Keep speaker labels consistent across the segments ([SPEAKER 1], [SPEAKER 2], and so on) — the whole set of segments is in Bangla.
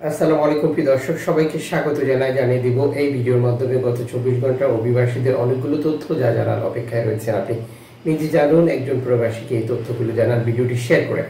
[SPEAKER 1] আসসালামু আলাইকুম প্রিয় দর্শক, সবাইকে স্বাগত জানিয়ে দিব এই ভিডিওর মাধ্যমে গত 24 ঘন্টা অভিবাসীদের অনেকগুলো তথ্য যা জানার অপেক্ষায় রয়েছেন। আপনি নিজে জানুন, একজন প্রবাসীকে এই তথ্যগুলো জানার ভিডিওটি শেয়ার করে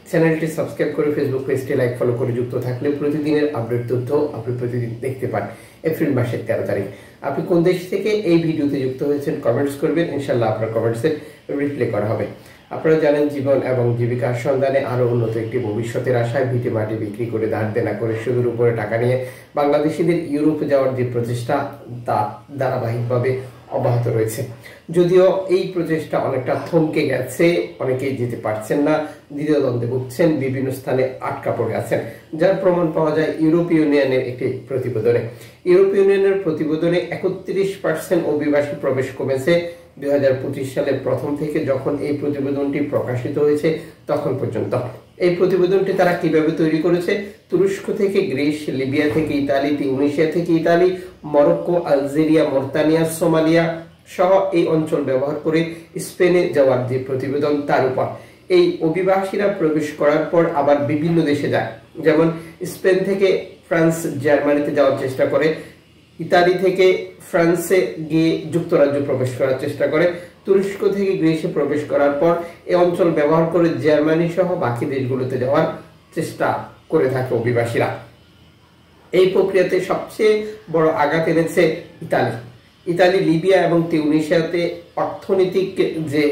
[SPEAKER 1] চ্যানেলটি সাবস্ক্রাইব করে ফেসবুক পেজটি লাইক ফলো করে যুক্ত থাকলে প্রতিদিনের আপডেট তথ্য আপনি প্রতিদিন দেখতে পান। এপ্রিল মাসের 13 তারিখ আপনি কোন দেশ থেকে এই ভিডিওতে যুক্ত হয়েছেন কমেন্টস করবেন, ইনশাল্লাহ আপনার কমেন্টসের রিপ্লে করা হবে। আপনারা জানেন, জীবন এবং জীবিকার সন্ধানে আরো উন্নত একটি ভবিষ্যতের আশায় ভিটে মাটি বিক্রি করে ধার দেনা করে সুদের উপরে টাকা নিয়ে বাংলাদেশিদের ইউরোপে যাওয়ার যে প্রচেষ্টা তা ধারাবাহিকভাবে অব্যাহত রয়েছে। যদিও এই প্রচেষ্টা অনেকটা থমকে গেছে, অনেকেই যেতে পারছেন না, দ্বিধাদ্বন্দ্বে ভুগছেন, বিভিন্ন স্থানে আটকা পড়ে আছেন, যার প্রমাণ পাওয়া যায় ইউরোপীয় ইউনিয়নের একটি প্রতিবেদনে। ইউরোপীয় ইউনিয়নের প্রতিবেদনে 31% অভিবাসী প্রবেশ কমেছে 2025 সালের প্রথম থেকে যখন এই প্রতিবেদনটি প্রকাশিত হয়েছে তখন পর্যন্ত। এই প্রতিবেদনটি তারা কিভাবে তৈরি করেছে? তুরস্ক থেকে গ্রিস, লিবিয়া থেকে ইতালি, তিউনিসিয়া থেকে ইতালি, মরক্কো, আলজেরিয়া, মর্তানিয়া, সোমালিয়া সহ এই অঞ্চল ব্যবহার করে স্পেনে যাওয়ার যে প্রতিবেদন তার উপর এই অভিবাসীরা প্রবেশ করার পর আবার বিভিন্ন দেশে যায়। যেমন স্পেন থেকে ফ্রান্স, জার্মানিতে যাওয়ার চেষ্টা করে, ইতালি থেকে ফ্রান্সে গিয়ে যুক্তরাজ্য প্রবেশ করার চেষ্টা করে, তুরস্ক থেকে গ্রিসে প্রবেশ করার পর এই অঞ্চল ব্যবহার করে জার্মানি সহ বাকি দেশগুলোতে যাওয়ার চেষ্টা করে থাকে অভিবাসীরা। এই প্রক্রিয়াতে সবচেয়ে বড় আঘাত এনেছে ইতালি, লিবিয়া এবং তিউনিসিয়াতে অর্থনৈতিক যে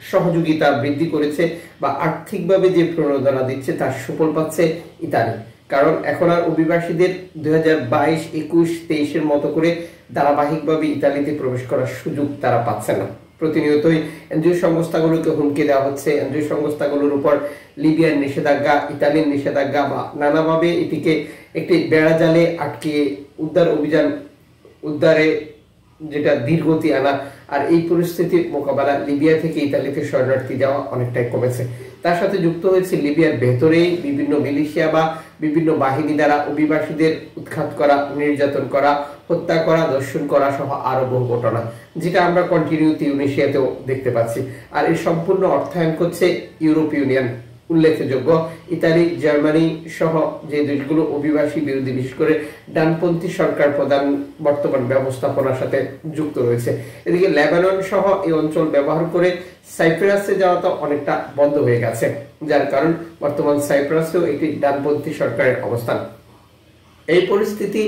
[SPEAKER 1] সহযোগিতা বৃদ্ধি করেছে বা আর্থিকভাবে যে প্রণোদনা দিচ্ছে তার সুফল পাচ্ছে ইতালি। কারণ এখন আর অভিবাসীদের 2022, 21, 23-এর মতো করে ধারাবাহিকভাবে ইতালিতে প্রবেশ করার সুযোগ তারা পাচ্ছে না। প্রতিনিয়তই এনজিও সংস্থাগুলোকে হুমকি দেওয়া হচ্ছে। এনজিও সংস্থাগুলোর উপর লিবিয়ার নিষেধাজ্ঞা, ইতালির নিষেধাজ্ঞা বা নানাভাবে এটিকে একটি বেড়া জালে আটকে উদ্ধারে যেটা ধীরগতি আনা। আর এই পরিস্থিতির মোকাবেলা লিবিয়া থেকে ইতালিতে শরণার্থী যাওয়া অনেকটাই কমেছে। তার সাথে যুক্ত হয়েছে লিবিয়ার ভেতরেই বিভিন্ন মিলিশিয়া বা বিভিন্ন বাহিনী দ্বারা অভিবাসীদের উৎখাত করা, নির্যাতন করা, হত্যা করা, দর্শন করা সহ আরো বহু ঘটনা, যেটা আমরা কন্টিনিউ তিউনিসিয়াতেও দেখতে পাচ্ছি। আর এই সম্পূর্ণ অর্থায়ন করছে ইউরোপীয় ইউনিয়ন। উল্লেখযোগ্য, ইতালি, জার্মানি সহ যে দেশগুলো অভিবাসী বিরোধী, বিশেষ করে ডানপন্থী সরকার প্রধান বর্তমান ব্যবস্থাপনার সাথে যুক্ত রয়েছে। এদিকে লেবানন সহ এই অঞ্চল ব্যবহার করে সাইপ্রাসে যাওয়া তো অনেকটা বন্ধ হয়ে গেছে, যার কারণ বর্তমান সাইপ্রাসেও একটি ডানপন্থী সরকারের অবস্থান। এই পরিস্থিতি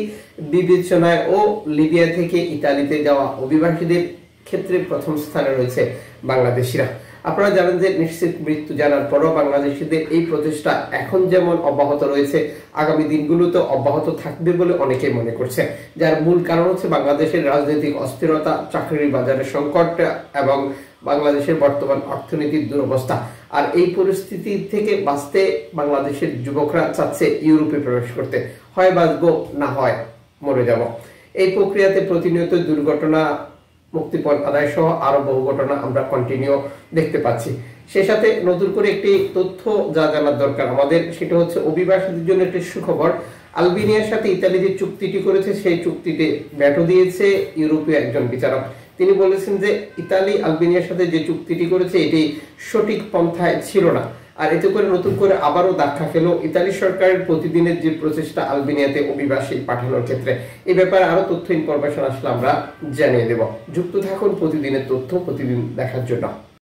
[SPEAKER 1] বিবেচনায় ও লিবিয়া থেকে ইতালিতে যাওয়া অভিবাসীদের ক্ষেত্রে প্রথম স্থানে রয়েছে বাংলাদেশিরা। আপনারা জানেন যে নিশ্চিত মৃত্যু জানার পরও বাংলাদেশিদের এই প্রচেষ্টা এখন যেমন অব্যাহত রয়েছে, আগামী দিনগুলোতে অব্যাহত থাকবে বলে অনেকেই মনে করছে। যার মূল কারণ হচ্ছে বাংলাদেশের রাজনৈতিক অস্থিরতা, চাকরির বাজারের সংকট এবং বাংলাদেশের বর্তমান অর্থনীতির দুরবস্থা। আর এই পরিস্থিতি থেকে বাঁচতে বাংলাদেশের যুবকরা চাচ্ছে ইউরোপে প্রবেশ করতে। হয় বাঁচবো, না হয় মরে যাব। এই প্রক্রিয়াতে প্রতিনিয়ত দুর্ঘটনা, মুক্তিপণ আদায় সহ আরো বহু ঘটনা আমরা কন্টিনিউ দেখতে পাচ্ছি। সে সাথে নতুন করে একটি তথ্য যা জানার দরকার আমাদের, সেটা হচ্ছে অভিবাসীদের জন্য একটি সুখবর। আলবেনিয়ার সাথে ইতালি যে চুক্তিটি করেছে সেই চুক্তিতে ভেটো দিয়েছে ইউরোপীয় একজন বিচারক। তিনি বলেছেন যে ইতালি আলবেনিয়ার সাথে যে চুক্তিটি করেছে এটি সঠিক পন্থায় ছিল না। আর এতে করে নতুন করে আবারও ধাক্কা খেলো ইতালি সরকারের প্রতিদিনের যে প্রচেষ্টা আলবেনিয়াতে অভিবাসী পাঠানোর ক্ষেত্রে। এই ব্যাপারে আরো তথ্য ইনফরমেশন আসলে আমরা জানিয়ে দেব। যুক্ত থাকুন প্রতিদিনের তথ্য প্রতিদিন দেখার জন্য।